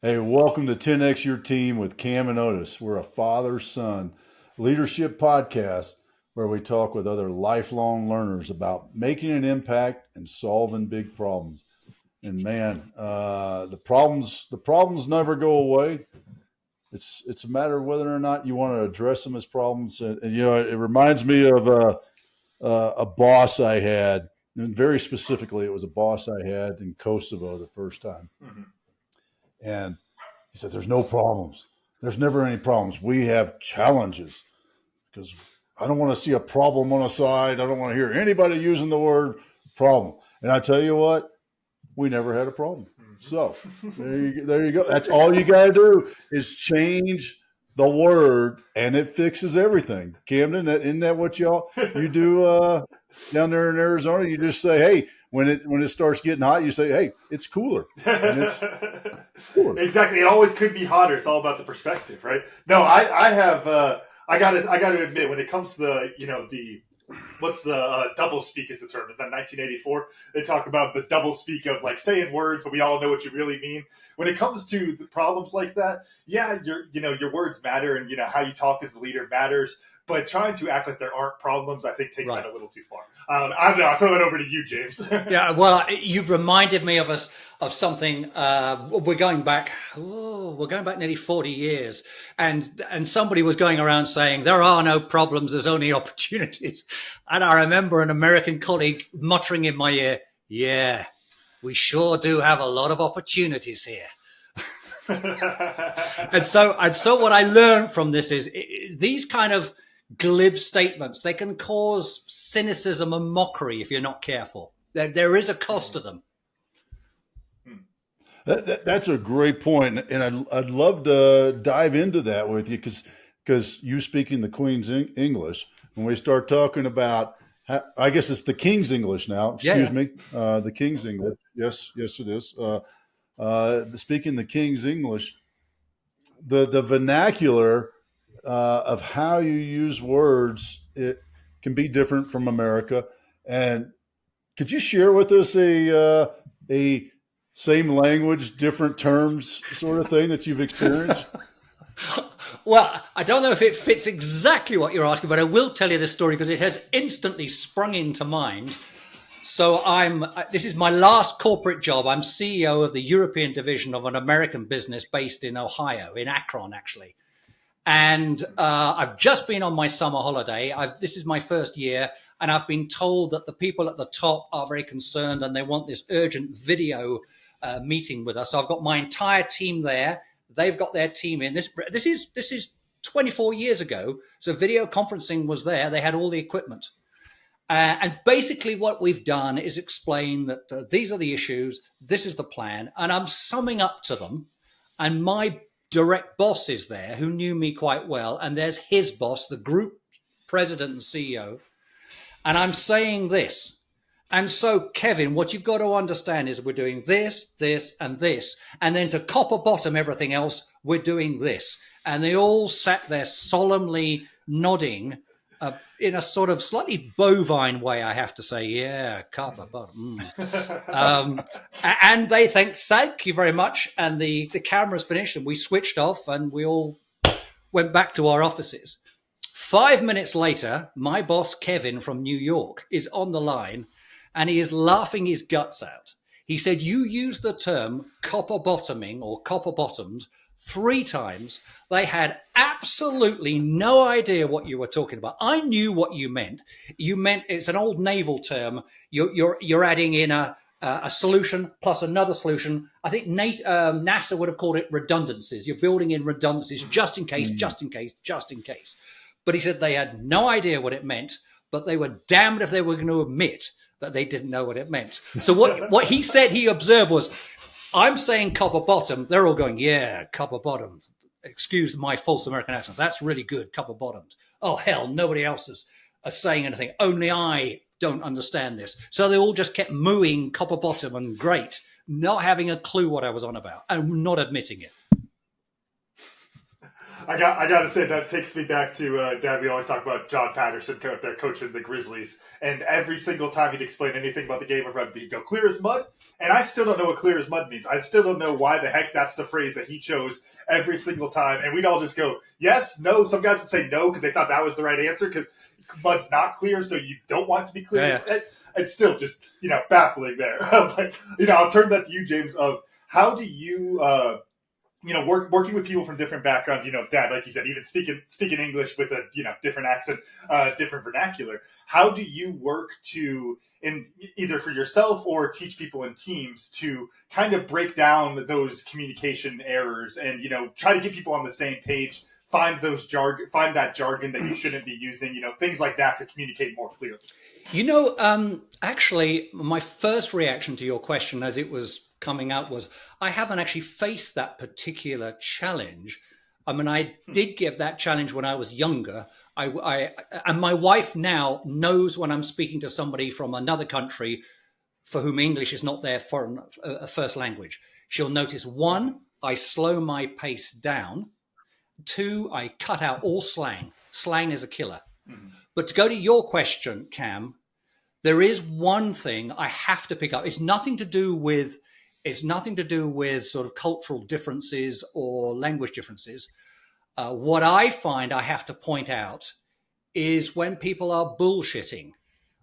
Hey, welcome to 10X Your Team with Cam and Otis. We're a father-son leadership podcast where we talk with other lifelong learners about making an impact and solving big problems. And man, the problems never go away. It's a matter of whether or not you want to address them as problems. And it reminds me of a boss I had, and very specifically, it was a boss I had in Kosovo the first time. Mm-hmm. And he said, "There's no problems. There's never any problems. We have challenges because I don't want to see a problem on a side. I don't want to hear anybody using the word problem." And I tell you what, we never had a problem. So there you go. That's all you got to do is change the word, and it fixes everything. Camden, isn't that what you do down there in Arizona? You just say, "Hey," when it starts getting hot, you say, "Hey, it's cooler." And it's cooler. Exactly. It always could be hotter. It's all about the perspective, right? No, I gotta admit, when it comes to the what's the double speak is the term. Is that 1984? They talk about the double speak of like saying words, but we all know what you really mean. When it comes to the problems like that, yeah, your words matter, and how you talk as the leader matters. But trying to act like there aren't problems, I think, takes that a little too far. I don't know. I'll throw that over to you, James. Yeah, well, you've reminded me of something. We're going back nearly 40 years, and somebody was going around saying there are no problems, there's only opportunities. And I remember an American colleague muttering in my ear, "Yeah, we sure do have a lot of opportunities here." and so what I learned from this is these kind of glib statements, they can cause cynicism and mockery if you're not careful. There is a cost to them. That's a great point, and I'd love to dive into that with you because you speaking the Queen's English, when we start talking about, I guess it's the King's English now. Excuse me, the King's English. Yes, it is. Speaking the King's English, the vernacular of how you use words, it can be different from America. And could you share with us a same language, different terms sort of thing that you've experienced? Well, I don't know if it fits exactly what you're asking, but I will tell you this story because it has instantly sprung into mind. So this is my last corporate job. I'm CEO of the European division of an American business based in Ohio, in Akron, actually. And I've just been on my summer holiday. This is my first year, and I've been told that the people at the top are very concerned and they want this urgent video meeting with us. So I've got my entire team there. They've got their team in. This is 24 years ago. So video conferencing was there. They had all the equipment. And basically what we've done is explain that these are the issues, this is the plan, and I'm summing up to them. And my direct boss is there, who knew me quite well, and there's his boss, the group president and CEO, and I'm saying this. And so, Kevin, what you've got to understand is we're doing this, this, and this, and then to copper bottom everything else, we're doing this. And they all sat there solemnly nodding in a sort of slightly bovine way, I have to say. Yeah, copper bottom. And they thank you very much. And the camera's finished and we switched off and we all went back to our offices. 5 minutes later, my boss, Kevin from New York, is on the line and he is laughing his guts out. He said, "You used the term copper bottoming or copper bottomed 3 times. They had absolutely no idea what you were talking about. I knew what you meant. You meant it's an old naval term. You're adding in a solution plus another solution. I think NASA would have called it redundancies. You're building in redundancies just in case, just in case, just in case." But he said they had no idea what it meant, but they were damned if they were going to admit that they didn't know what it meant. So what he said he observed was, I'm saying copper bottom. They're all going, "Yeah, copper bottom. Excuse my false American accent. That's really good, copper bottomed. Oh, hell, nobody else is saying anything. Only I don't understand this." So they all just kept mooing copper bottom and great, not having a clue what I was on about and not admitting it. I got to say that takes me back to Dad. We always talk about John Patterson, their coach of the Grizzlies, and every single time he'd explain anything about the game of rugby, he'd go clear as mud, and I still don't know what clear as mud means. I still don't know why the heck that's the phrase that he chose every single time, and we'd all just go yes, no. Some guys would say no because they thought that was the right answer because mud's not clear, so you don't want it to be clear. Yeah. It's still just baffling there. But I'll turn that to you, James. Of how do you working with people from different backgrounds, Dad, like you said, even speaking English with a, different accent, different vernacular. How do you work to, either for yourself or teach people in teams to kind of break down those communication errors and, try to get people on the same page, find that jargon that you shouldn't be using, things like that to communicate more clearly? Actually, my first reaction to your question as it was coming out was I haven't actually faced that particular challenge. I mean, I did give that challenge when I was younger. And my wife now knows when I'm speaking to somebody from another country for whom English is not their first language. She'll notice, 1, I slow my pace down. 2, I cut out all slang. Slang is a killer. Mm-hmm. But to go to your question, Cam, there is one thing I have to pick up. It's nothing to do with sort of cultural differences or language differences. What I find I have to point out is when people are bullshitting,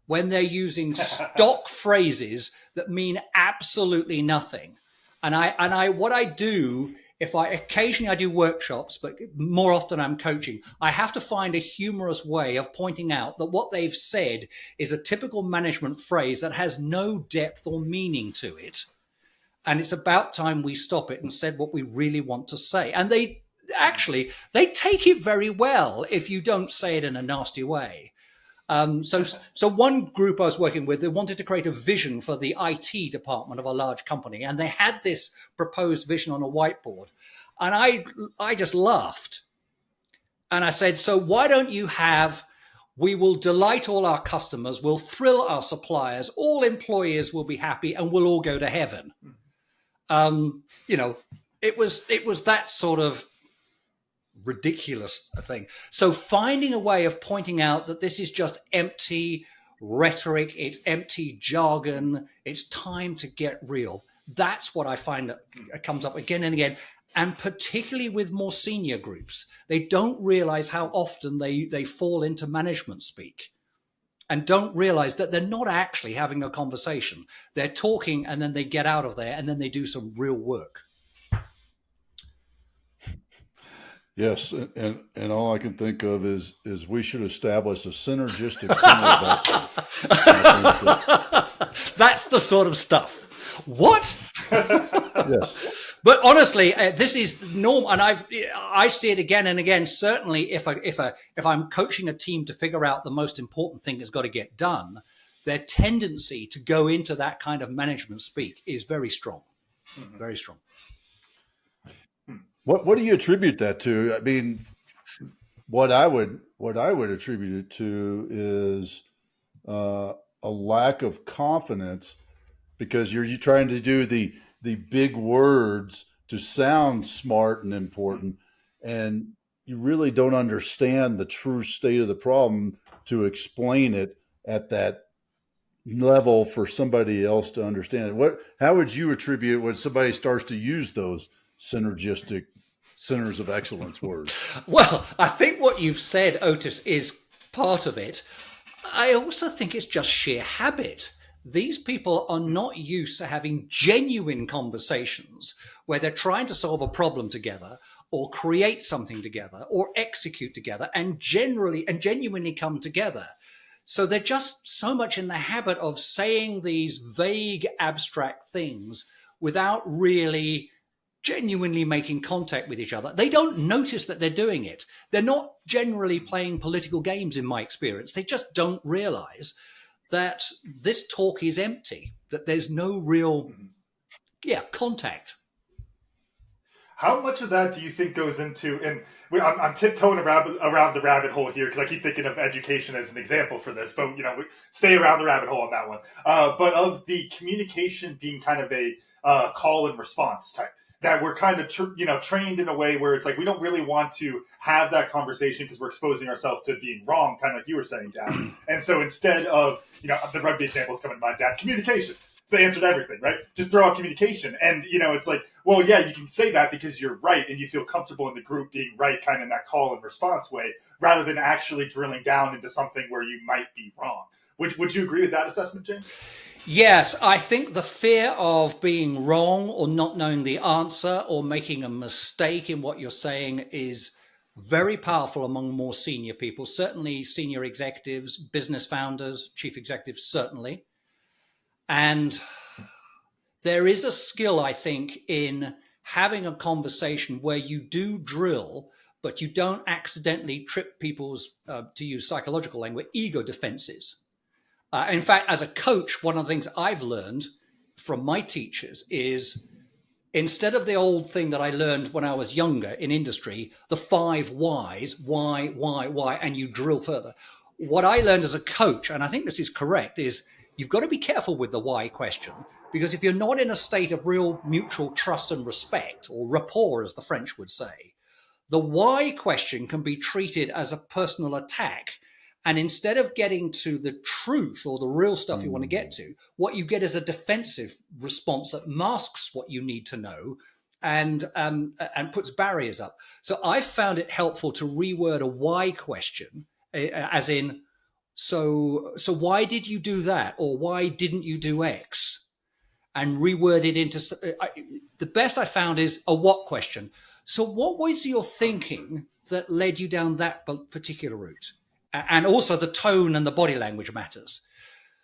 when they're using stock phrases that mean absolutely nothing. And what I do, occasionally I do workshops, but more often I'm coaching, I have to find a humorous way of pointing out that what they've said is a typical management phrase that has no depth or meaning to it. And it's about time we stop it and said what we really want to say. And they take it very well if you don't say it in a nasty way. So one group I was working with, they wanted to create a vision for the IT department of a large company. And they had this proposed vision on a whiteboard. And I just laughed. And I said, so why don't you have, we will delight all our customers, we'll thrill our suppliers, all employees will be happy, and we'll all go to heaven. It was that sort of ridiculous thing. So finding a way of pointing out that this is just empty rhetoric, it's empty jargon, it's time to get real. That's what I find that comes up again and again. And particularly with more senior groups, they don't realize how often they fall into management speak and don't realize that they're not actually having a conversation. They're talking and then they get out of there and then they do some real work. Yes, and all I can think of is we should establish a synergistic center of excellence. That's the sort of stuff. What? Yes. But honestly, this is normal, and I see it again and again. Certainly, if I'm coaching a team to figure out the most important thing that's got to get done, their tendency to go into that kind of management speak is very strong, very strong. What do you attribute that to? I mean, what I would attribute it to is a lack of confidence, because you're trying to do the big words to sound smart and important, and you really don't understand the true state of the problem to explain it at that level for somebody else to understand it. How would you attribute when somebody starts to use those synergistic centers of excellence words? Well, I think what you've said, Otis, is part of it. I also think it's just sheer habit. These people are not used to having genuine conversations where they're trying to solve a problem together or create something together or execute together and genuinely come together. So they're just so much in the habit of saying these vague, abstract things without really genuinely making contact with each other. They don't notice that they're doing it. They're not generally playing political games, in my experience. They just don't realize that this talk is empty, that there's no real, contact. How much of that do you think goes into, and I'm tiptoeing around the rabbit hole here because I keep thinking of education as an example for this, but we stay around the rabbit hole on that one. But of the communication being kind of a call and response type. that we're kind of trained in a way where it's like we don't really want to have that conversation because we're exposing ourselves to being wrong, kind of like you were saying, Dad. And so instead of, the rugby examples coming to mind, Dad, communication. It's the answer to everything, right? Just throw out communication. And, it's like, well, yeah, you can say that because you're right and you feel comfortable in the group being right, kind of in that call and response way, rather than actually drilling down into something where you might be wrong. Would you agree with that assessment, James? Yes, I think the fear of being wrong or not knowing the answer or making a mistake in what you're saying is very powerful among more senior people, certainly senior executives, business founders, chief executives, certainly. And there is a skill, I think, in having a conversation where you do drill, but you don't accidentally trip people's, to use psychological language, ego defenses. In fact, as a coach, one of the things I've learned from my teachers is instead of the old thing that I learned when I was younger in industry, the 5 whys, why, and you drill further. What I learned as a coach, and I think this is correct, is you've got to be careful with the why question, because if you're not in a state of real mutual trust and respect, or rapport, as the French would say, the why question can be treated as a personal attack. And instead of getting to the truth or the real stuff you want to get to, what you get is a defensive response that masks what you need to know and puts barriers up. So I found it helpful to reword a why question, as in, so why did you do that? Or why didn't you do X? And reword it into, the best I found is a what question. So what was your thinking that led you down that particular route? And also the tone and the body language matters.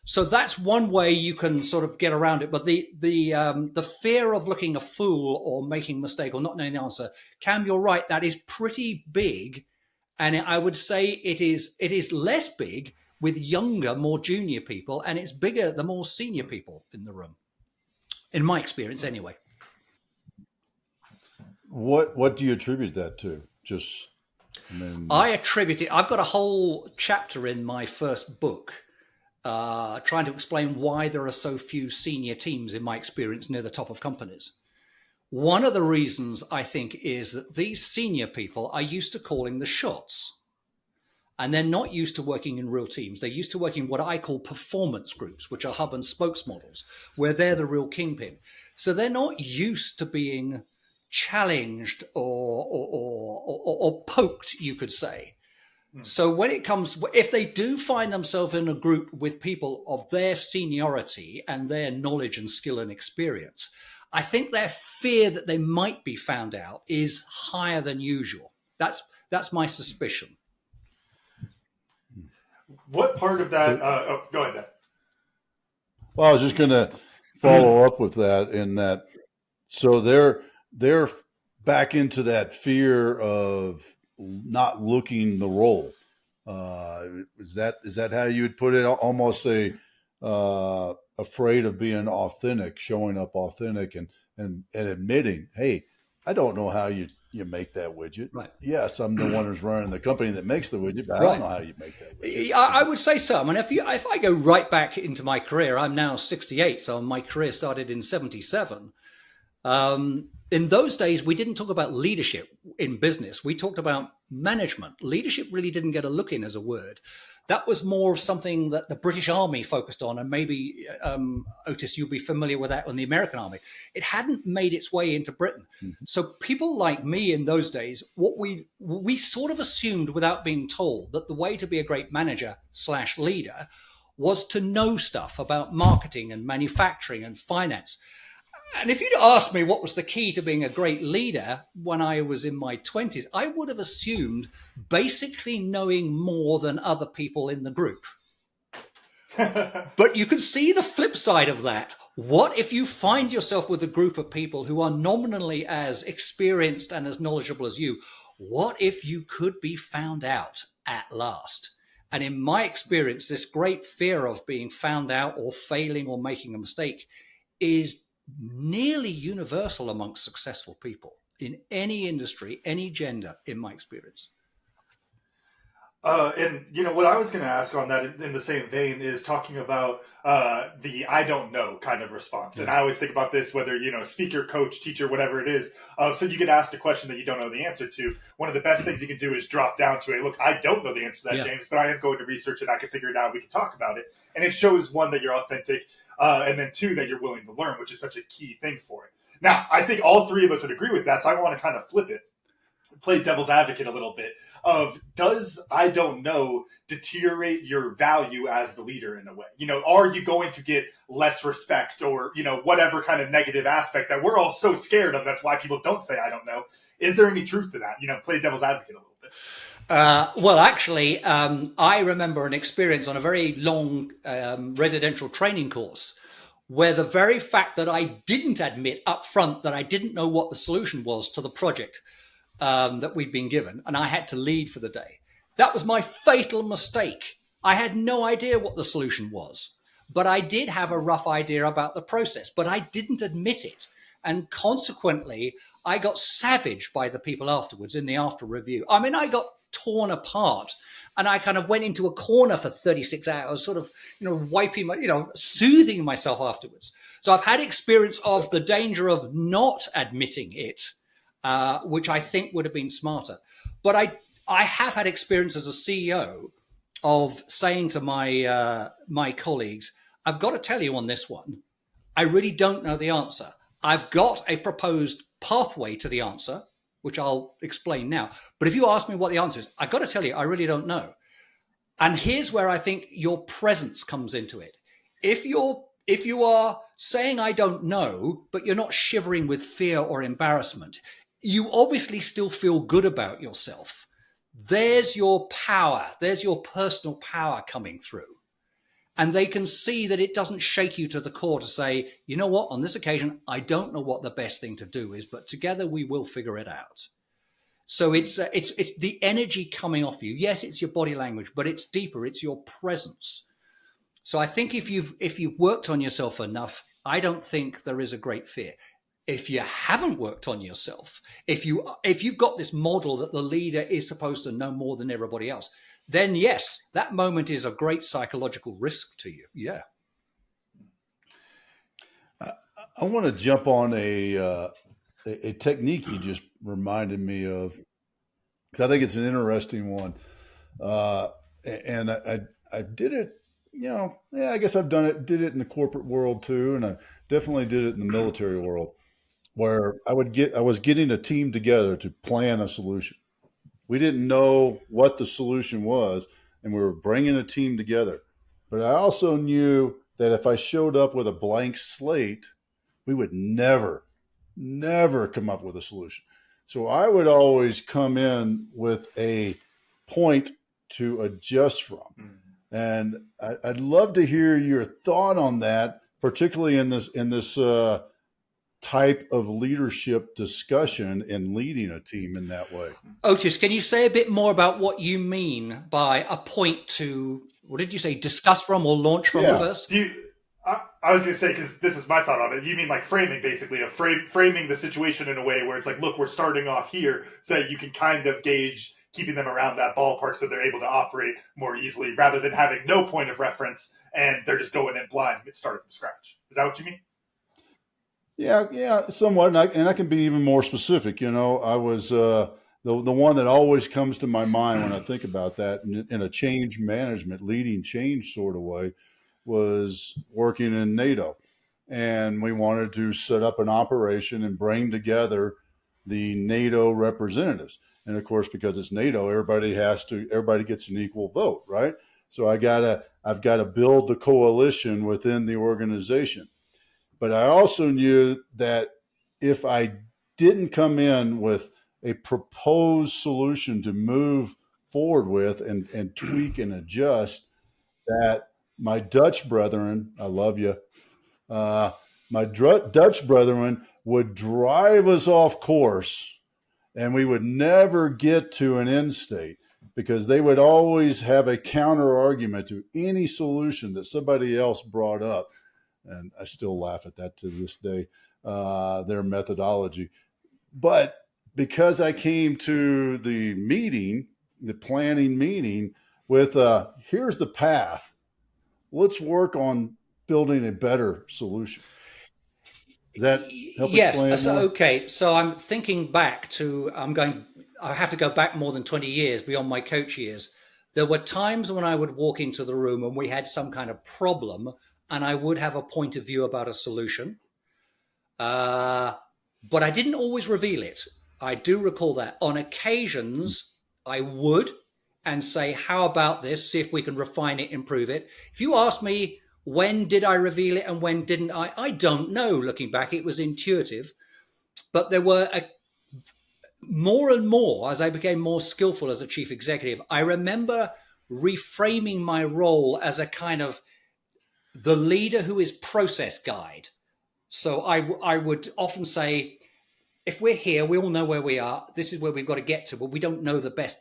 So that's one way you can sort of get around it. But the fear of looking a fool or making a mistake or not knowing the answer, Cam, you're right, that is pretty big. And I would say it is less big with younger, more junior people, and it's bigger the more senior people in the room, in my experience anyway. What do you attribute that to? I attribute it. I've got a whole chapter in my first book trying to explain why there are so few senior teams, in my experience, near the top of companies. One of the reasons, I think, is that these senior people are used to calling the shots. And they're not used to working in real teams. They're used to working what I call performance groups, which are hub and spokes models, where they're the real kingpin. So they're not used to being challenged or poked, you could say. So when it comes, if they do find themselves in a group with people of their seniority and their knowledge and skill and experience, I think their fear that they might be found out is higher than usual. That's my suspicion. What part of that? Go ahead, Dan. Well, I was just going to follow up with that in that. So they're back into that fear of not looking the role. Is that how you would put it? Almost afraid of being authentic, showing up authentic, and admitting, hey, I don't know how you make that widget. Right. Yes, I'm the one who's running the company that makes the widget, but I don't know how you make that widget. I would say so. I mean, if I go right back into my career, I'm now 68, so my career started in 77. In those days, we didn't talk about leadership in business. We talked about management. Leadership really didn't get a look in as a word. That was more of something that the British Army focused on, and maybe, Otis, you'll be familiar with that in the American Army. It hadn't made its way into Britain. Mm-hmm. So people like me in those days, what we sort of assumed without being told that the way to be a great manager / leader was to know stuff about marketing and manufacturing and finance. And if you'd asked me what was the key to being a great leader when I was in my 20s, I would have assumed basically knowing more than other people in the group. But you can see the flip side of that. What if you find yourself with a group of people who are nominally as experienced and as knowledgeable as you? What if you could be found out at last? And in my experience, this great fear of being found out or failing or making a mistake is nearly universal amongst successful people in any industry, any gender, in my experience. And what I was going to ask on that in the same vein is talking about the "I don't know" kind of response. And I always think about this, whether speaker, coach, teacher, whatever it is. So you get asked a question that you don't know the answer to. One of the best things you can do is drop down to look, I don't know the answer to that, James, but I am going to research it. I can figure it out. We can talk about it, and it shows, one, that you're authentic, and then two, that you're willing to learn, which is such a key thing for it. Now, I think all three of us would agree with that, so I want to kind of flip it, play devil's advocate a little bit. Does "I don't know" deteriorate your value as the leader in a way? Are you going to get less respect, or whatever kind of negative aspect that we're all so scared of? That's why people don't say "I don't know." Is there any truth to that? Play devil's advocate a little bit. Well, actually, I remember an experience on a very long residential training course where the very fact that I didn't admit up front that I didn't know what the solution was to the project that we'd been given, and I had to lead for the day. That was my fatal mistake. I had no idea what the solution was, but I did have a rough idea about the process, but I didn't admit it. And consequently, I got savaged by the people afterwards in the after review. I mean, I got torn apart, and I kind of went into a corner for 36 hours, sort of, wiping my, soothing myself afterwards. So I've had experience of the danger of not admitting it, which I think would have been smarter. But I have had experience as a CEO of saying to my colleagues, I've got to tell you on this one, I really don't know the answer. I've got a proposed pathway to the answer, which I'll explain now. But if you ask me what the answer is, I've got to tell you, I really don't know. And here's where I think your presence comes into it. If you are saying I don't know, but you're not shivering with fear or embarrassment, you obviously still feel good about yourself. There's your power. There's your personal power coming through. And they can see that it doesn't shake you to the core to say, you know what, on this occasion, I don't know what the best thing to do is, but together we will figure it out. So it's the energy coming off you. Yes, it's your body language, but it's deeper. It's your presence. So I think if you've worked on yourself enough, I don't think there is a great fear. If you haven't worked on yourself, if you've got this model that the leader is supposed to know more than everybody else, then yes, that moment is a great psychological risk to you. Yeah. I want to jump on a technique you just reminded me of, because I think it's an interesting one. And I did it, I guess I've did it in the corporate world too. And I definitely did it in the military world, where I was getting a team together to plan a solution. We didn't know what the solution was, and we were bringing a team together. But I also knew that if I showed up with a blank slate, we would never come up with a solution. So I would always come in with a point to adjust from. Mm-hmm. And I'd love to hear your thought on that, particularly in this type of leadership discussion and leading a team in that way. Otis, can you say a bit more about what you mean by a point to, what did you say, discuss from or launch from first? I was going to say, because this is my thought on it, you mean like framing, basically, framing the situation in a way where it's like, look, we're starting off here, so that you can kind of gauge keeping them around that ballpark so they're able to operate more easily, rather than having no point of reference and they're just going in blind and starting from scratch. Is that what you mean? Yeah, somewhat. And I can be even more specific. I was the one that always comes to my mind when I think about that in a change management, leading change sort of way, was working in NATO. And we wanted to set up an operation and bring together the NATO representatives. And of course, because it's NATO, everybody gets an equal vote, right? So I've got to build the coalition within the organization. But I also knew that if I didn't come in with a proposed solution to move forward with and tweak and adjust, that my Dutch brethren, I love you, my Dutch brethren would drive us off course, and we would never get to an end state, because they would always have a counter argument to any solution that somebody else brought up. And I still laugh at that to this day, their methodology. But because I came to the meeting the planning meeting with here's the path. Let's work on building a better solution. Does that help explain it more? Okay. So I'm thinking back to, I have to go back more than 20 years beyond my coach years. There were times when I would walk into the room and we had some kind of problem and I would have a point of view about a solution. But I didn't always reveal it. I do recall that. On occasions, I would and say, how about this? See if we can refine it, improve it. If you ask me, when did I reveal it and when didn't I don't know. Looking back, it was intuitive. But there were more and more, as I became more skillful as a chief executive, I remember reframing my role as a kind of the leader who is process guide. So I would often say, if we're here, we all know where we are. This is where we've got to get to, but we don't know the best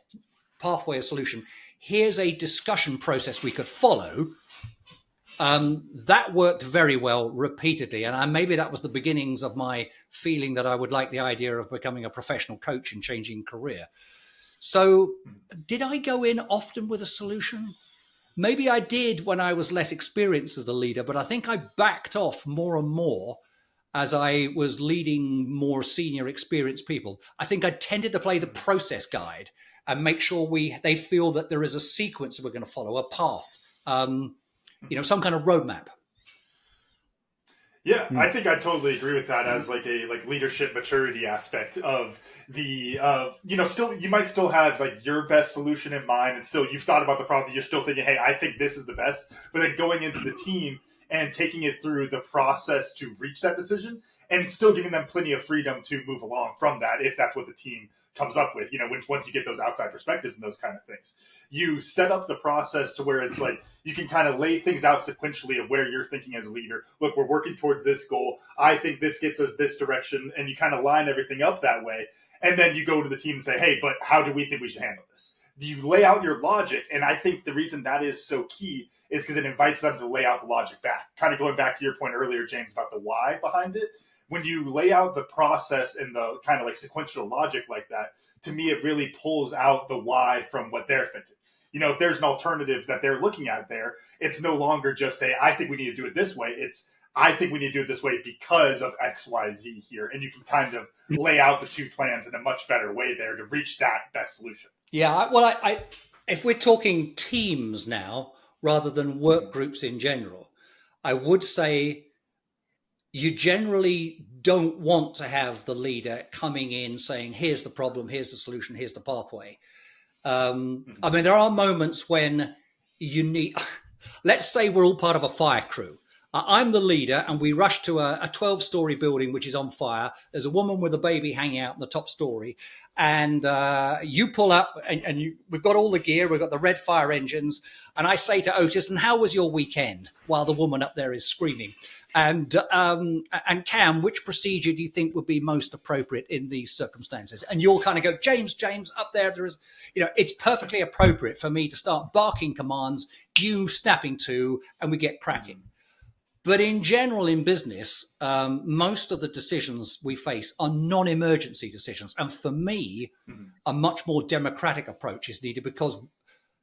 pathway or solution. Here's a discussion process we could follow. That worked very well repeatedly. And maybe that was the beginnings of my feeling that I would like the idea of becoming a professional coach and changing career. So did I go in often with a solution? Maybe I did when I was less experienced as a leader, but I think I backed off more and more as I was leading more senior experienced people. I think I tended to play the process guide and make sure they feel that there is a sequence that we're going to follow, a path, some kind of roadmap. Yeah, I think I totally agree with that as like a leadership maturity aspect of still you might still have like your best solution in mind and still you've thought about the problem, you're still thinking, hey, I think this is the best, but then going into the team and taking it through the process to reach that decision and still giving them plenty of freedom to move along from that if that's what the team comes up with, once you get those outside perspectives and those kind of things. You set up the process to where it's like you can kind of lay things out sequentially of where you're thinking as a leader. Look, we're working towards this goal. I think this gets us this direction. And you kind of line everything up that way. And then you go to the team and say, hey, but how do we think we should handle this? Do you lay out your logic? And I think the reason that is so key is because it invites them to lay out the logic back. Kind of going back to your point earlier, James, about the why behind it. When you lay out the process and the kind of like sequential logic like that, to me, it really pulls out the why from what they're thinking. If there's an alternative that they're looking at there, it's no longer just I think we need to do it this way. It's, I think we need to do it this way because of X, Y, Z here. And you can kind of lay out the two plans in a much better way there to reach that best solution. Yeah, well, if we're talking teams now, rather than work groups in general, I would say you generally don't want to have the leader coming in saying, here's the problem, here's the solution, here's the pathway. There are moments when you need, let's say we're all part of a fire crew. I'm the leader and we rush to a 12-story building which is on fire. There's a woman with a baby hanging out in the top story. And you pull up and we've got all the gear. We've got the red fire engines. And I say to Otis, and how was your weekend? While the woman up there is screaming. And Cam, which procedure do you think would be most appropriate in these circumstances? And you'll kind of go, James, up there is, it's perfectly appropriate for me to start barking commands, you snapping to, and we get cracking. But in general, in business, most of the decisions we face are non-emergency decisions. And for me, a much more democratic approach is needed because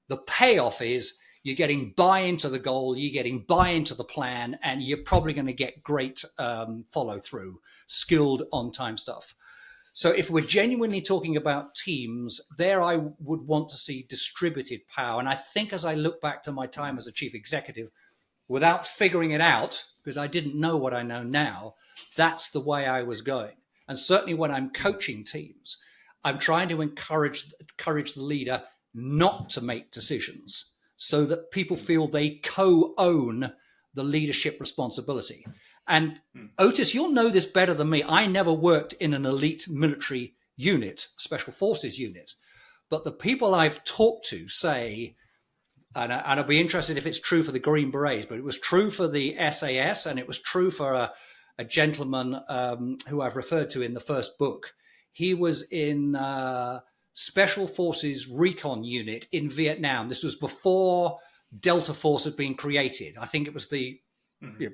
the payoff is you're getting buy-in to the goal, you're getting buy-in to the plan, and you're probably going to get great follow-through, skilled on-time stuff. So if we're genuinely talking about teams, there I would want to see distributed power. And I think as I look back to my time as a chief executive, without figuring it out, because I didn't know what I know now, that's the way I was going. And certainly when I'm coaching teams, I'm trying to encourage the leader not to make decisions so that people feel they co-own the leadership responsibility. And Otis, you'll know this better than me. I never worked in an elite military unit, special forces unit, but the people I've talked to say, and I'll be interested if it's true for the Green Berets, but it was true for the SAS, and it was true for a gentleman who I've referred to in the first book. He was in Special Forces Recon Unit in Vietnam. This was before Delta Force had been created. I think it was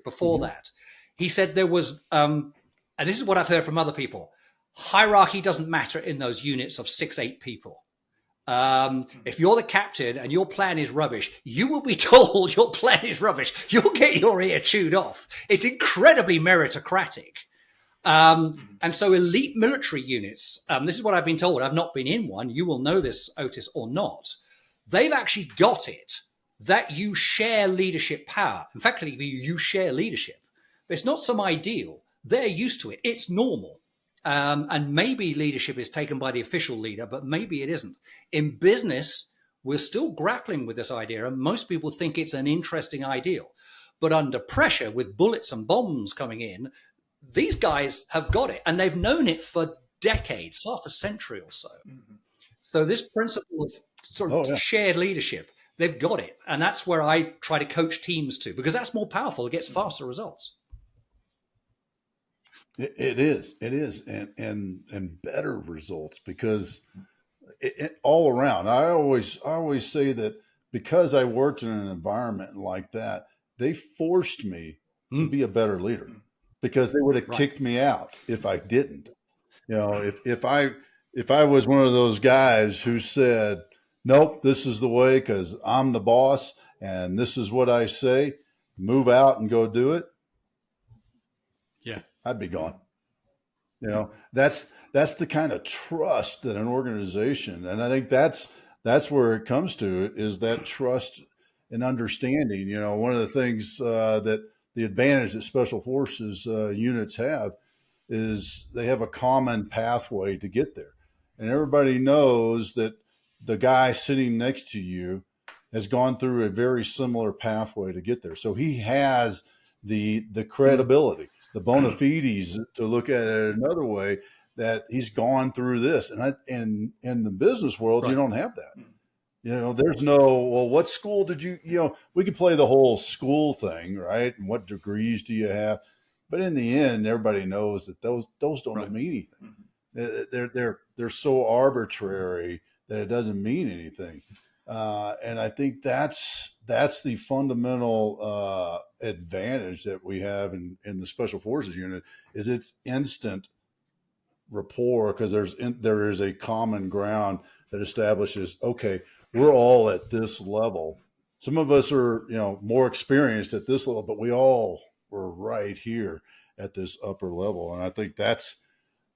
before that. He said there was, and this is what I've heard from other people, hierarchy doesn't matter in those units of 6-8 people. If you're the captain and your plan is rubbish, you will be told your plan is rubbish. You'll get your ear chewed off. It's incredibly meritocratic. And so elite military units, this is what I've been told. I've not been in one. You will know this, Otis, or not. They've actually got it that you share leadership power. In fact, you share leadership. It's not some ideal. They're used to it. It's normal. And maybe leadership is taken by the official leader, but maybe it isn't. In business, we're still grappling with this idea, and most people think it's an interesting ideal. But under pressure, with bullets and bombs coming in, these guys have got it, and they've known it for decades, half a century or so. Mm-hmm. So this principle of sort of shared leadership, they've got it. And that's where I try to coach teams to, because that's more powerful. It gets faster results. It is, and better results, because all around. I always say that because I worked in an environment like that, they forced me to be a better leader, because they would have kicked me out if I didn't. You know, if I was one of those guys who said, "Nope, this is the way because I'm the boss and this is what I say, move out and go do it," I'd be gone. You know, that's the kind of trust that an organization, and I think that's where it comes to, is that trust and understanding. You know, one of the things that the advantage that Special Forces units have is they have a common pathway to get there. And everybody knows that the guy sitting next to you has gone through a very similar pathway to get there. So he has the credibility, the bona fides, to look at it another way, that he's gone through this. And in the business world, you don't have that. You know, there's no, well, what school did you know, we could play the whole school thing, right? And what degrees do you have? But in the end, everybody knows that those don't mean anything. They're so arbitrary that it doesn't mean anything. And I think that's the fundamental advantage that we have in the Special Forces unit, is it's instant rapport, because there is a common ground that establishes, okay, we're all at this level. Some of us are, you know, more experienced at this level, but we all were right here at this upper level. And I think that's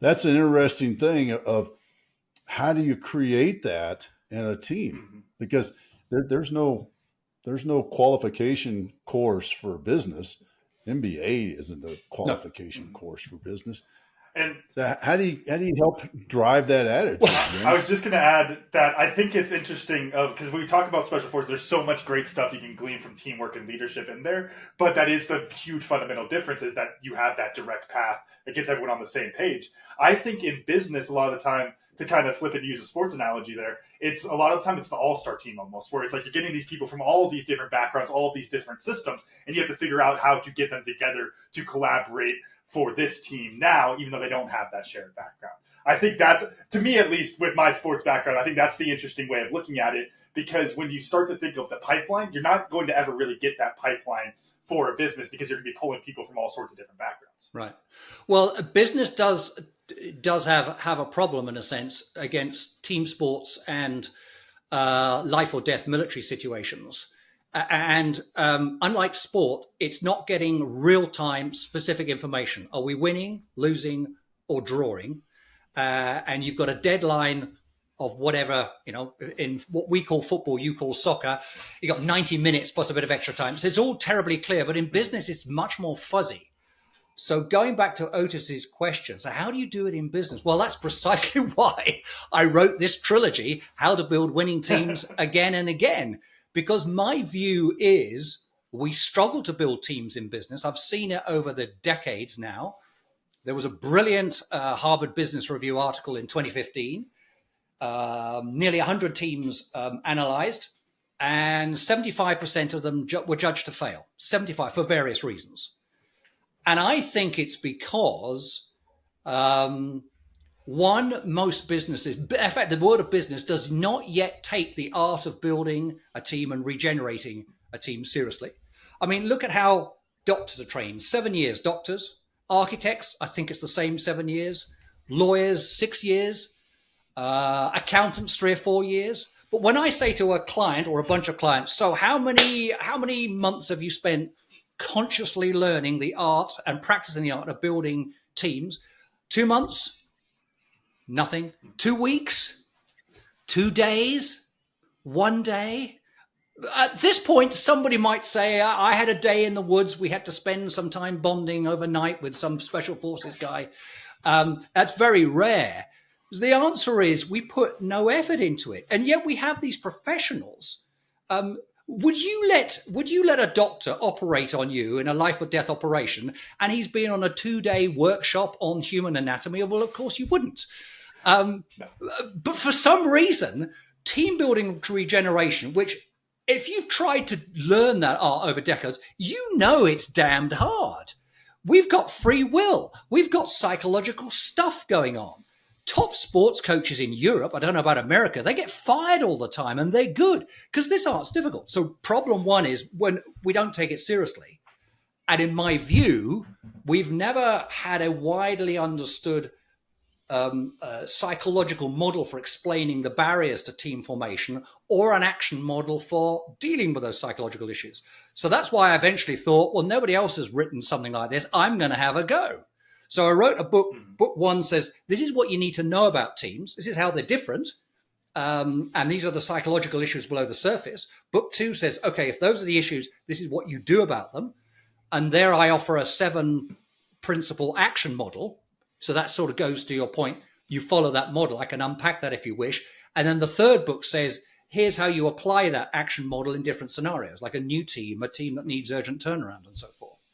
an interesting thing of how do you create that in a team? Because there's no qualification course for business. MBA isn't a qualification course for business. And so how do you help drive that attitude? Well, I was just going to add that I think it's interesting because when we talk about Special Forces, there's so much great stuff you can glean from teamwork and leadership in there. But that is the huge fundamental difference, is that you have that direct path that gets everyone on the same page. I think in business, a lot of the time, to kind of flip it and use a sports analogy there, it's a lot of the time it's the all-star team almost, where it's like you're getting these people from all of these different backgrounds, all of these different systems, and you have to figure out how to get them together to collaborate for this team now, even though they don't have that shared background. I think that's, to me at least, with my sports background, I think that's the interesting way of looking at it, because when you start to think of the pipeline, you're not going to ever really get that pipeline for a business, because you're going to be pulling people from all sorts of different backgrounds. Right. Well, a business does have a problem, in a sense, against team sports and life or death military situations. And unlike sport, it's not getting real-time specific information. Are we winning, losing, or drawing? And you've got a deadline of whatever, you know, in what we call football, you call soccer. You've got 90 minutes plus a bit of extra time. So it's all terribly clear. But in business, it's much more fuzzy. So going back to Otis's question, so how do you do it in business? Well, that's precisely why I wrote this trilogy, How to Build Winning Teams Again and Again. Because my view is we struggle to build teams in business. I've seen it over the decades now. There was a brilliant Harvard Business Review article in 2015. Nearly 100 teams analyzed, and 75% of them were judged to fail. 75 for various reasons. And I think it's because most businesses, in fact, the world of business does not yet take the art of building a team and regenerating a team seriously. I mean, look at how doctors are trained. 7 years, doctors. Architects, I think it's the same 7 years. Lawyers, 6 years. accountants 3 or 4 years. But when I say to a client or a bunch of clients, so how many months have you spent consciously learning the art and practicing the art of building teams? 2 months? Nothing. 2 weeks? 2 days? 1 day? At this point, somebody might say, I had a day in the woods. We had to spend some time bonding overnight with some special forces guy. That's very rare. The answer is we put no effort into it. And yet we have these professionals. Would you let a doctor operate on you in a life or death operation and he's been on a 2-day workshop on human anatomy? Well, of course you wouldn't. No. But for some reason, team building regeneration, which if you've tried to learn that art over decades, you know it's damned hard. We've got free will. We've got psychological stuff going on. Top sports coaches in Europe, I don't know about America, they get fired all the time and they're good because this art's difficult. So problem one is when we don't take it seriously. And in my view, we've never had a widely understood psychological model for explaining the barriers to team formation or an action model for dealing with those psychological issues. So that's why I eventually thought, well, nobody else has written something like this. I'm going to have a go. So I wrote a book. Book one says, this is what you need to know about teams. This is how they're different. And these are the psychological issues below the surface. Book two says, okay, if those are the issues, this is what you do about them. And there I offer a 7-principle action model. So that sort of goes to your point. You follow that model. I can unpack that if you wish. And then the third book says, here's how you apply that action model in different scenarios, like a new team, a team that needs urgent turnaround and so forth.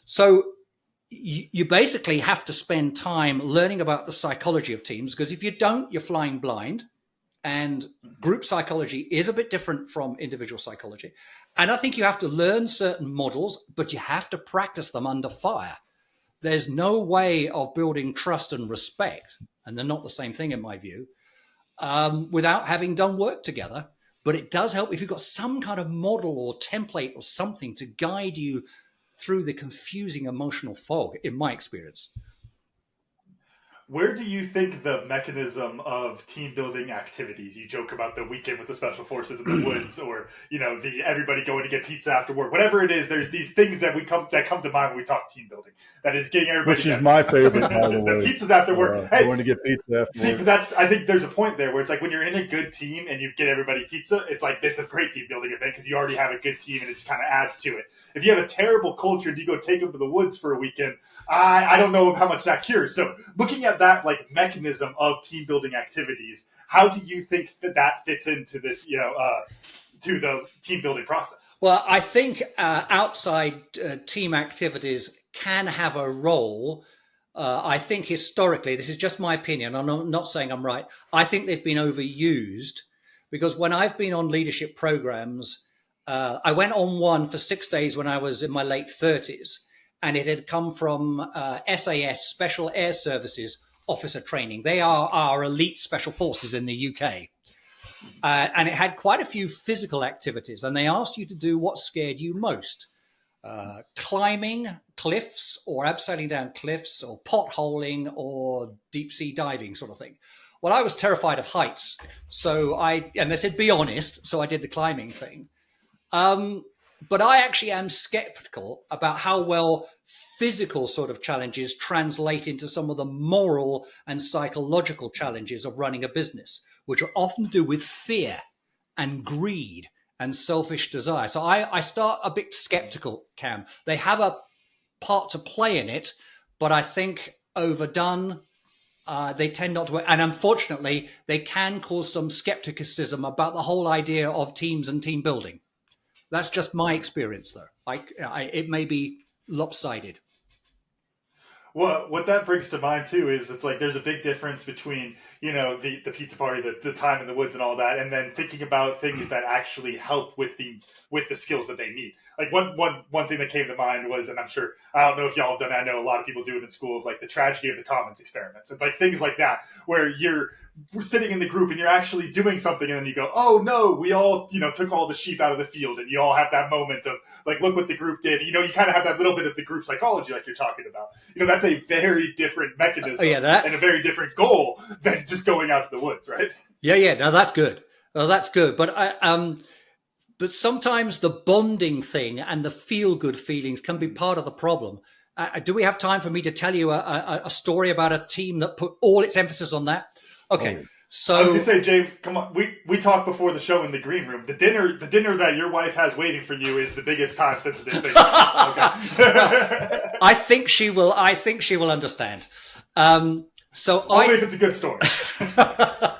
So you basically have to spend time learning about the psychology of teams, because if you don't, you're flying blind. And group psychology is a bit different from individual psychology. And I think you have to learn certain models, but you have to practice them under fire. There's no way of building trust and respect, and they're not the same thing in my view, without having done work together. But it does help if you've got some kind of model or template or something to guide you through the confusing emotional fog, in my experience. Where do you think the mechanism of team building activities, you joke about the weekend with the special forces in the woods, or, the everybody going to get pizza after work, whatever it is, there's these things that come to mind when we talk team building. That is getting everybody. Which is my favorite, by the way. The pizzas after work. Hey, going to get pizza after work. But I think there's a point there where it's like when you're in a good team and you get everybody pizza, it's like, it's a great team building event because you already have a good team and it just kind of adds to it. If you have a terrible culture and you go take them to the woods for a weekend, I don't know how much that cures. So looking at that like mechanism of team building activities, how do you think that fits into this, to the team building process? Well, I think outside team activities can have a role. I think historically, this is just my opinion, I'm not saying I'm right, I think they've been overused, because when I've been on leadership programs, I went on one for 6 days when I was in my late 30s, and it had come from SAS, Special Air Services officer training. They are our elite special forces in the UK. And it had quite a few physical activities, and they asked you to do what scared you most. Climbing cliffs or abseiling down cliffs or potholing or deep sea diving sort of thing. Well, I was terrified of heights. And they said, be honest. So I did the climbing thing. But I actually am skeptical about how well physical sort of challenges translate into some of the moral and psychological challenges of running a business, which are often to do with fear and greed and selfish desire. So I start a bit skeptical, Cam. They have a part to play in it, but I think overdone, they tend not to work. And unfortunately, they can cause some skepticism about the whole idea of teams and team building. That's just my experience, though. It may be lopsided. Well, what that brings to mind too is it's like there's a big difference between the pizza party, the time in the woods, and all that, and then thinking about things that actually help with the skills that they need. Like one thing that came to mind was, and I'm sure I don't know if y'all have done it, I know a lot of people do it in school, of like the tragedy of the commons experiments and like things like that, where you're we're sitting in the group and you're actually doing something, and then you go, oh no, we all, took all the sheep out of the field, and you all have that moment of like, look what the group did. You kind of have that little bit of the group psychology, like you're talking about. That's a very different mechanism and a very different goal than just going out to the woods, right? Yeah. No, that's good. But sometimes the bonding thing and the feel-good feelings can be part of the problem. Do we have time for me to tell you a story about a team that put all its emphasis on that? Okay, so I was going to say, James, come on. We talked before the show in the green room. The dinner that your wife has waiting for you is the biggest time-sensitive thing. Okay. I think she will. Understand. Only if it's a good story.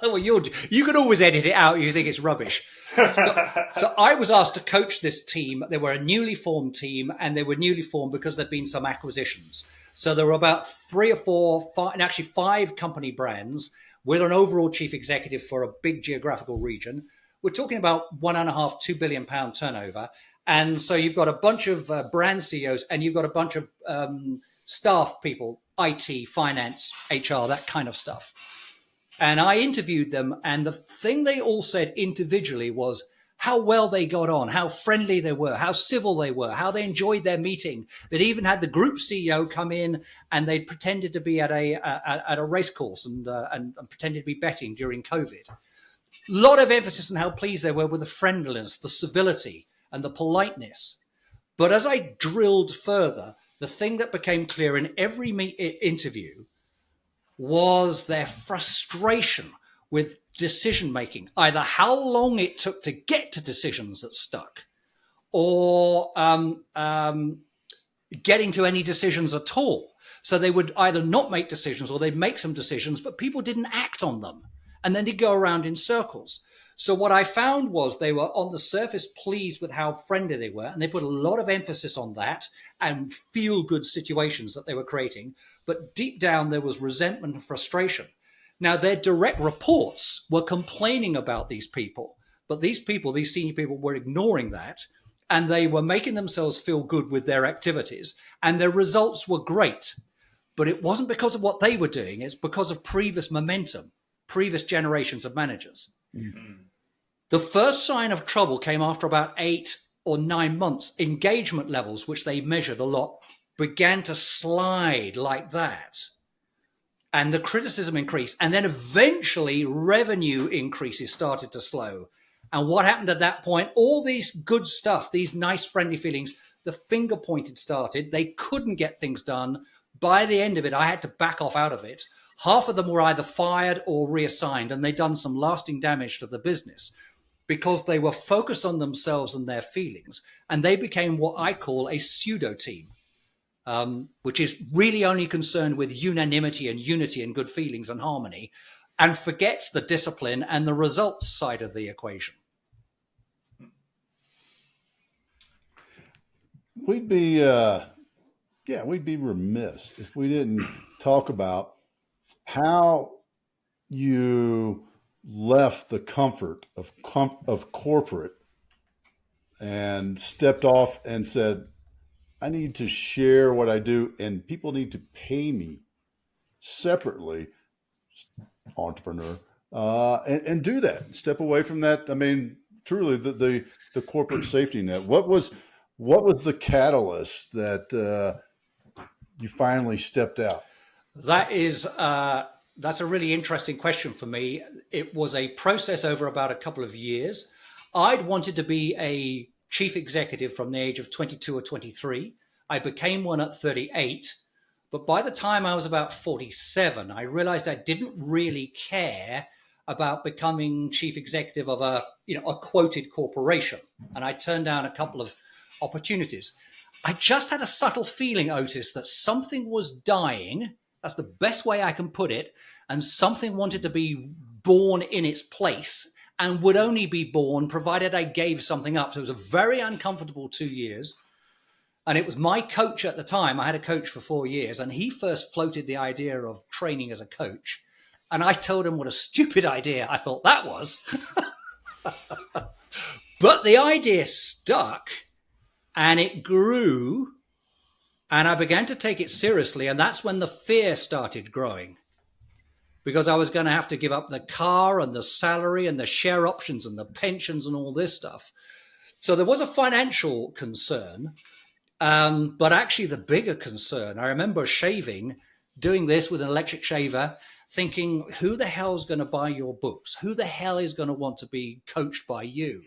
Well, you can always edit it out. You think it's rubbish. So I was asked to coach this team. They were a newly formed team, and they were newly formed because there'd been some acquisitions. So there were about 3 or 4, and actually 5 company brands with an overall chief executive for a big geographical region. We're talking about £1.5–2 billion turnover. And so you've got a bunch of brand CEOs, and you've got a bunch of staff people, IT, finance, HR, that kind of stuff. And I interviewed them, and the thing they all said individually was how well they got on, how friendly they were, how civil they were, how they enjoyed their meeting. They'd even had the group CEO come in, and they pretended to be at a race course and pretended to be betting during COVID. A lot of emphasis on how pleased they were with the friendliness, the civility, and the politeness. But as I drilled further, the thing that became clear in every interview was their frustration with decision-making, either how long it took to get to decisions that stuck, or getting to any decisions at all. So they would either not make decisions, or they'd make some decisions, but people didn't act on them. And then they'd go around in circles. So what I found was they were on the surface pleased with how friendly they were, and they put a lot of emphasis on that and feel-good situations that they were creating. But deep down, there was resentment and frustration. Now, their direct reports were complaining about these people, but these senior people, were ignoring that, and they were making themselves feel good with their activities, and their results were great. But it wasn't because of what they were doing. It's because of previous momentum, previous generations of managers. Mm-hmm. The first sign of trouble came after about 8 or 9 months. Engagement levels, which they measured a lot, began to slide like that. And the criticism increased. And then eventually revenue increases started to slow. And what happened at that point? All these good stuff, these nice friendly feelings, the finger pointed started. They couldn't get things done. By the end of it, I had to back off out of it. Half of them were either fired or reassigned, and they'd done some lasting damage to the business because they were focused on themselves and their feelings. And they became what I call a pseudo team. Which is really only concerned with unanimity and unity and good feelings and harmony, and forgets the discipline and the results side of the equation. We'd be remiss if we didn't talk about how you left the comfort of corporate and stepped off and said, I need to share what I do, and people need to pay me separately, entrepreneur, and do that. Step away from that. I mean, truly, the corporate safety net. What was the catalyst that you finally stepped out? That's a really interesting question for me. It was a process over about a couple of years. I'd wanted to be a chief executive from the age of 22 or 23. I became one at 38. But by the time I was about 47, I realized I didn't really care about becoming chief executive of a quoted corporation. And I turned down a couple of opportunities. I just had a subtle feeling, Otis, that something was dying. That's the best way I can put it. And something wanted to be born in its place, and would only be born provided I gave something up. So it was a very uncomfortable 2 years. And it was my coach at the time. I had a coach for 4 years, and he first floated the idea of training as a coach. And I told him what a stupid idea I thought that was. But the idea stuck, and it grew, and I began to take it seriously. And that's when the fear started growing. because I was going to have to give up the car and the salary and the share options and the pensions and all this stuff. So there was a financial concern. But actually the bigger concern, I remember doing this with an electric shaver, thinking, who the hell's going to buy your books? Who the hell is going to want to be coached by you?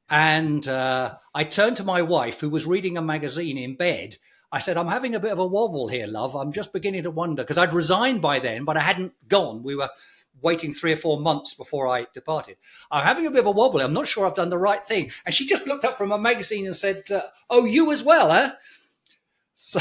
And I turned to my wife, who was reading a magazine in bed. I said, I'm having a bit of a wobble here, love. I'm just beginning to wonder, because I'd resigned by then, but I hadn't gone. We were waiting 3 or 4 months before I departed. I'm having a bit of a wobble. I'm not sure I've done the right thing. And she just looked up from a magazine and said, oh, you as well, huh? So,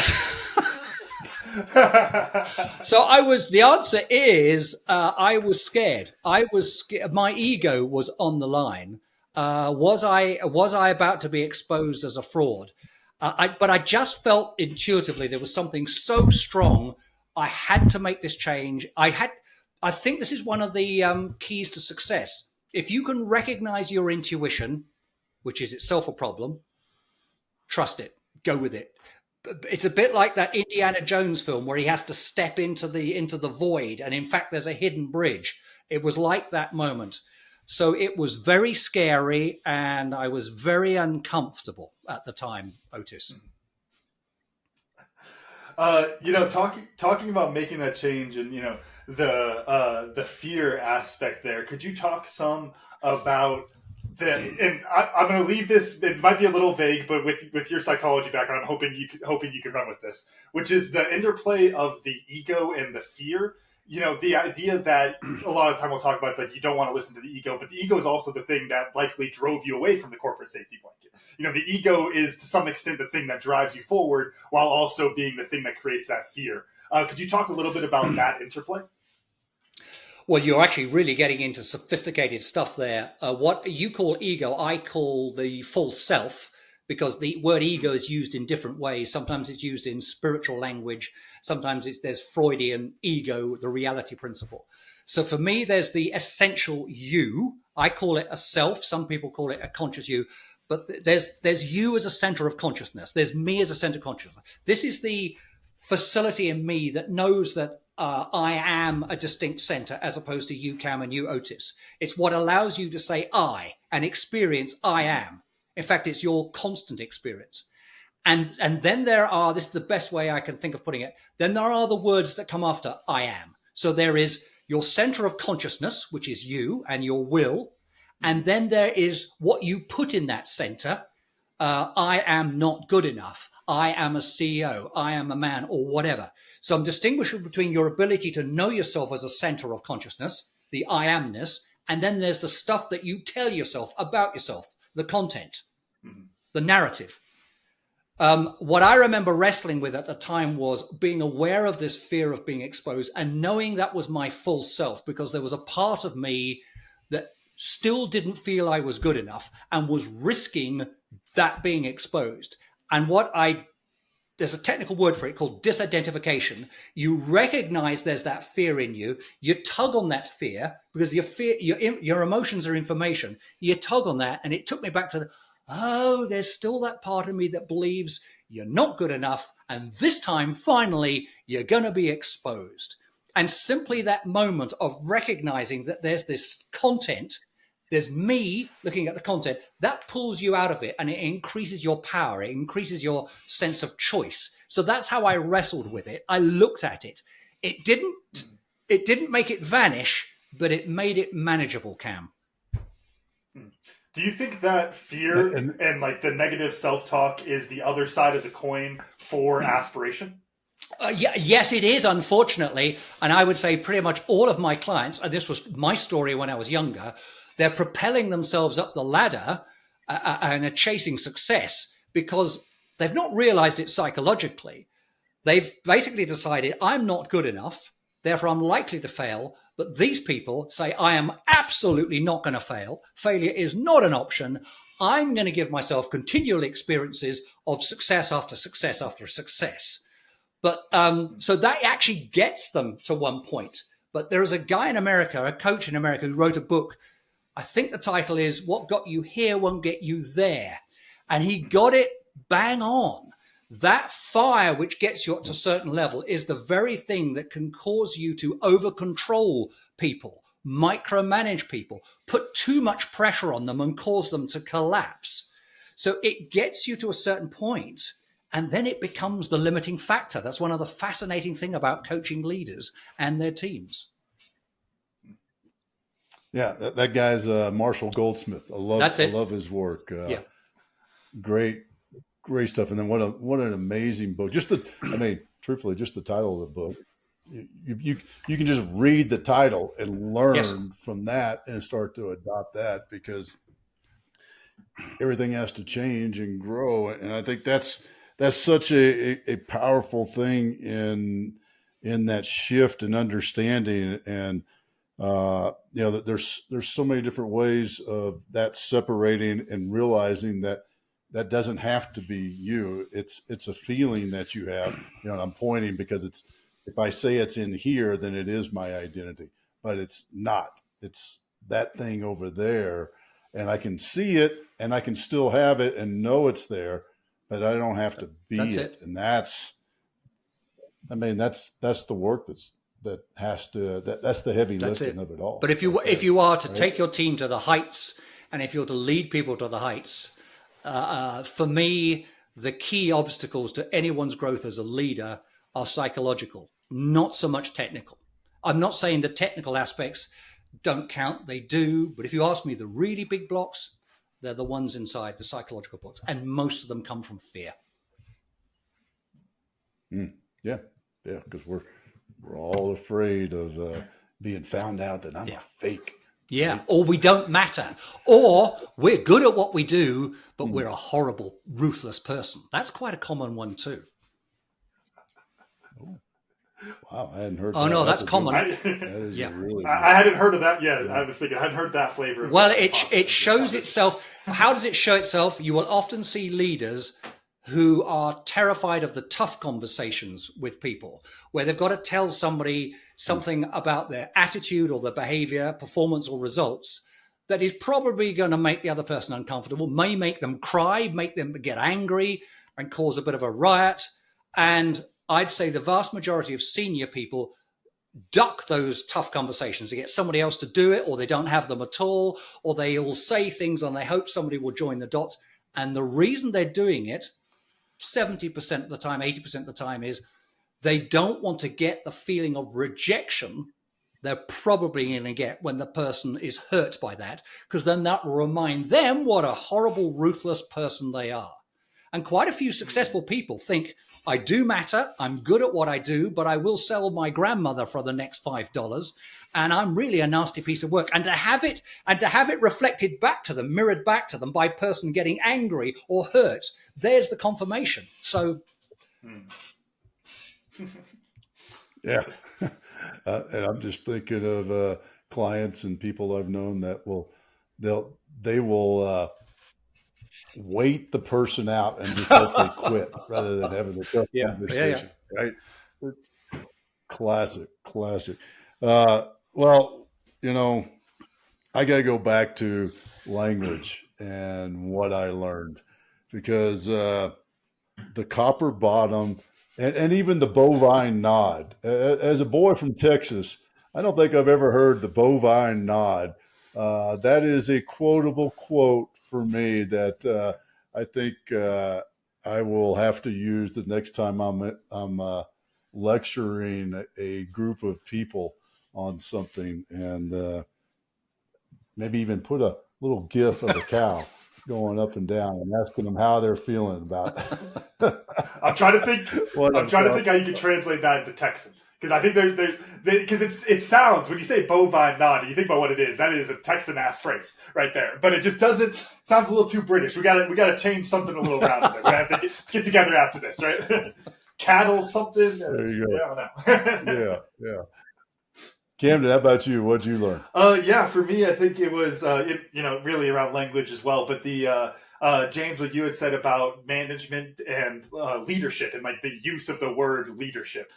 the answer is, I was scared. My ego was on the line. Was I about to be exposed as a fraud? But I just felt intuitively there was something so strong. I had to make this change. I think this is one of the keys to success. If you can recognize your intuition, which is itself a problem, trust it, go with it. It's a bit like that Indiana Jones film where he has to step into the void, and in fact, there's a hidden bridge. It was like that moment. So it was very scary, and I was very uncomfortable at the time, Otis. Talking about making that change, and the fear aspect there. Could you talk some about and I'm going to leave this. It might be a little vague, but with your psychology background, I'm hoping you can run with this, which is the interplay of the ego and the fear. The idea that a lot of time we'll talk about, it's like you don't want to listen to the ego, but the ego is also the thing that likely drove you away from the corporate safety blanket. The ego is to some extent the thing that drives you forward while also being the thing that creates that fear. Could you talk a little bit about that interplay? Well, you're actually really getting into sophisticated stuff there. What you call ego, I call the full self, because the word ego is used in different ways. Sometimes it's used in spiritual language. Sometimes there's Freudian ego, the reality principle. So for me, there's the essential you. I call it a self. Some people call it a conscious you. But there's you as a center of consciousness. There's me as a center of consciousness. This is the facility in me that knows that I am a distinct center as opposed to you, Cam, and you, Otis. It's what allows you to say I and experience I am. In fact, it's your constant experience. And then there are, this is the best way I can think of putting it, then there are the words that come after I am. So there is your center of consciousness, which is you and your will. And then there is what you put in that center. I am not good enough. I am a CEO. I am a man, or whatever. So I'm distinguishing between your ability to know yourself as a center of consciousness, the I amness, and then there's the stuff that you tell yourself about yourself, the content, the narrative. What I remember wrestling with at the time was being aware of this fear of being exposed and knowing that was my full self, because there was a part of me that still didn't feel I was good enough and was risking that being exposed. And there's a technical word for it called disidentification. You recognize there's that fear in you. You tug on that fear because your emotions are information. You tug on that. And it took me back to there's still that part of me that believes you're not good enough. And this time, finally, you're going to be exposed. And simply that moment of recognizing that there's this content, there's me looking at the content, that pulls you out of it and it increases your power. It increases your sense of choice. So that's how I wrestled with it. I looked at it. It didn't make it vanish, but it made it manageable, Cam. Do you think that fear and like the negative self-talk is the other side of the coin for aspiration? Yes, it is, unfortunately. And I would say pretty much all of my clients, and this was my story when I was younger, they're propelling themselves up the ladder and are chasing success because they've not realized it psychologically. They've basically decided, I'm not good enough, therefore I'm likely to fail. But these people say, I am absolutely not going to fail. Failure is not an option. I'm going to give myself continual experiences of success after success after success. But so that actually gets them to one point. But there is a guy in America, a coach in America, who wrote a book. I think the title is What Got You Here Won't Get You There. And he got it bang on. That fire which gets you up to a certain level is the very thing that can cause you to over control people, micromanage people, put too much pressure on them and cause them to collapse. So it gets you to a certain point, and then it becomes the limiting factor. That's one of the fascinating things about coaching leaders and their teams. Yeah, that guy's Marshall Goldsmith. I love his work. Great stuff. And then what an amazing book. Truthfully, just the title of the book. You can just read the title and learn from that and start to adopt that, because everything has to change and grow. And I think that's such a powerful thing in that shift and understanding. And there's so many different ways of that separating and realizing that doesn't have to be you. It's a feeling that you have. And I'm pointing because if I say it's in here, then it is my identity, but it's not. It's that thing over there, and I can see it, and I can still have it and know it's there, but I don't have to be it. And that's the work that's the heavy lifting of it all. But if you are to take your team to the heights, and if you're to lead people to the heights, for me, the key obstacles to anyone's growth as a leader are psychological, not so much technical. I'm not saying the technical aspects don't count, they do. But if you ask me, the really big blocks, they're the ones inside, the psychological blocks. And most of them come from fear. Yeah, because we're all afraid of being found out that I'm a fake. Yeah, or we don't matter. Or we're good at what we do, but we're a horrible, ruthless person. That's quite a common one too. Wow, I hadn't heard that. Oh, no, that's common. I hadn't heard of that yet. I was thinking, I hadn't heard that flavor. Well, it shows itself. How does it show itself? You will often see leaders who are terrified of the tough conversations with people, where they've got to tell somebody something about their attitude or their behavior, performance or results that is probably going to make the other person uncomfortable, may make them cry, make them get angry and cause a bit of a riot. And I'd say the vast majority of senior people duck those tough conversations. They get somebody else to do it, or they don't have them at all, or they all say things and they hope somebody will join the dots. And the reason they're doing it 70% of the time, 80% of the time, is they don't want to get the feeling of rejection they're probably going to get when the person is hurt by that, because then that will remind them what a horrible, ruthless person they are. And quite a few successful people think, I do matter, I'm good at what I do, but I will sell my grandmother for the next $5, and I'm really a nasty piece of work. And to have it reflected back to them, mirrored back to them by a person getting angry or hurt, there's the confirmation. So, yeah. And I'm just thinking of clients and people I've known that they will wait the person out and just let they quit rather than having the tough conversation. Right? It's classic. Well, I got to go back to language and what I learned, because the copper bottom and even the bovine nod. As a boy from Texas, I don't think I've ever heard the bovine nod. That is a quotable quote for me that I think I will have to use the next time I'm lecturing a group of people on something, and maybe even put a little GIF of a cow going up and down and asking them how they're feeling about it. I'm trying to think how you can translate that into Texan. Because I think because it sounds, when you say bovine nod, you think about what it is. That is a Texan-ass phrase right there. But it just sounds a little too British. We gotta change something a little around there. We have to get together after this, right? Cattle something. There you go. Yeah, I don't know. Yeah. Camden, how about you? What'd you learn? For me, I think it was really around language as well. But the James, what you had said about management and leadership, and like the use of the word leadership.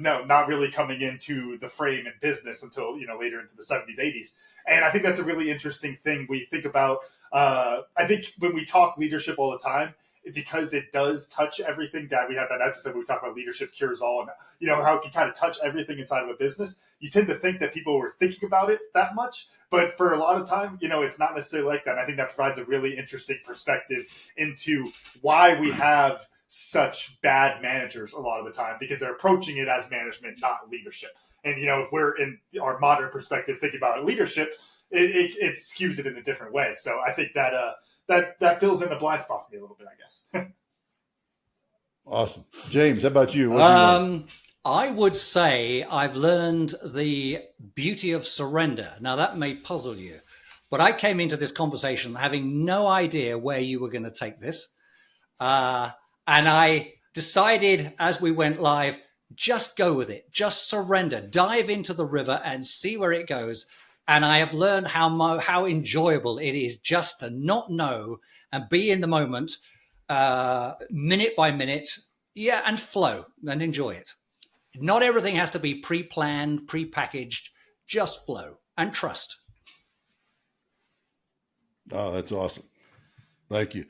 No, not really coming into the frame in business until later into the 70s, 80s. And I think that's a really interesting thing we think about. I think when we talk leadership all the time, because it does touch everything. Dad, we had that episode where we talked about leadership cures all, and how it can kind of touch everything inside of a business. You tend to think that people were thinking about it that much, but for a lot of time, it's not necessarily like that. And I think that provides a really interesting perspective into why we have such bad managers a lot of the time, because they're approaching it as management, not leadership. And if we're in our modern perspective thinking about leadership, it skews it in a different way. So I think that that fills in the blind spot for me a little bit, I guess. Awesome. James, how about you? What do you learn? I would say I've learned the beauty of surrender. Now, that may puzzle you, but I came into this conversation having no idea where you were going to take this. And I decided as we went live, just go with it. Just surrender. Dive into the river and see where it goes. And I have learned how enjoyable it is just to not know and be in the moment, minute by minute, and flow and enjoy it. Not everything has to be pre-planned, pre-packaged. Just flow and trust. Oh, that's awesome. Thank you.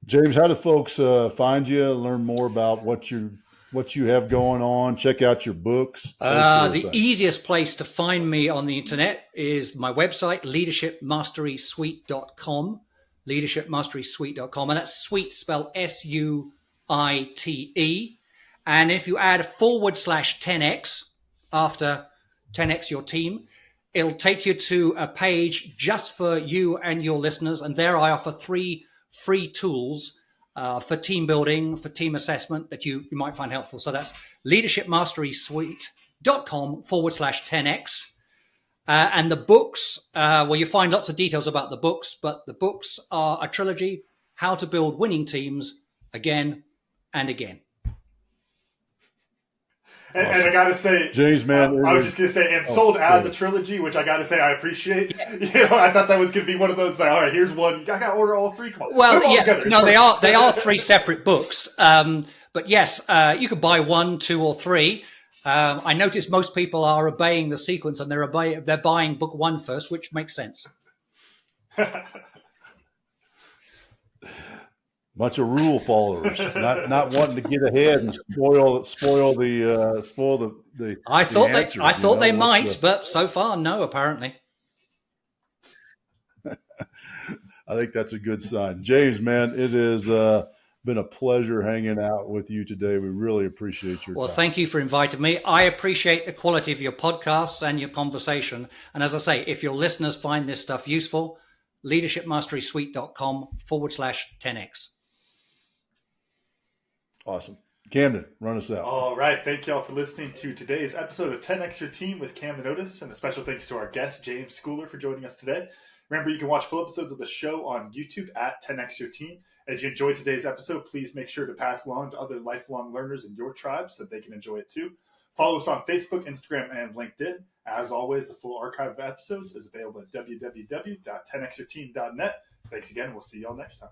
James, how do folks find you, learn more about what you have going on, check out your books? The easiest place to find me on the internet is my website, leadershipmasterysuite.com, leadershipmasterysuite.com. And that's suite spelled SUITE. And if you add /10x after 10x your team, it'll take you to a page just for you and your listeners. And there I offer 3 free tools for team building, for team assessment that you might find helpful. So that's leadershipmasterysuite.com /10x. And the books, you find lots of details about the books, but the books are a trilogy, How to Build Winning Teams Again and Again. And I got to say, James, man, I was just going to say, and sold as a trilogy, which I got to say I appreciate. Yeah. I thought that was going to be one of those, all right, here's one. I got to order all 3. Come on. Well, yeah, no, they are 3 separate books. But yes, you could buy 1, 2, or 3. I notice most people are obeying the sequence and they're buying book 1 first, which makes sense. Bunch of rule followers, not wanting to get ahead and spoil the. I thought they might, the... but so far, no. Apparently, I think that's a good sign. James, man, it has been a pleasure hanging out with you today. We really appreciate your time. Thank you for inviting me. I appreciate the quality of your podcasts and your conversation. And as I say, if your listeners find this stuff useful, leadershipmasterysuite.com /10x. Awesome. Camden, run us out. All right. Thank you all for listening to today's episode of 10X Your Team with Camden and Otis. And a special thanks to our guest, James Scouller, for joining us today. Remember, you can watch full episodes of the show on YouTube at 10X Your Team. And if you enjoyed today's episode, please make sure to pass along to other lifelong learners in your tribe so that they can enjoy it too. Follow us on Facebook, Instagram, and LinkedIn. As always, the full archive of episodes is available at www.10xyourteam.net. Thanks again. We'll see you all next time.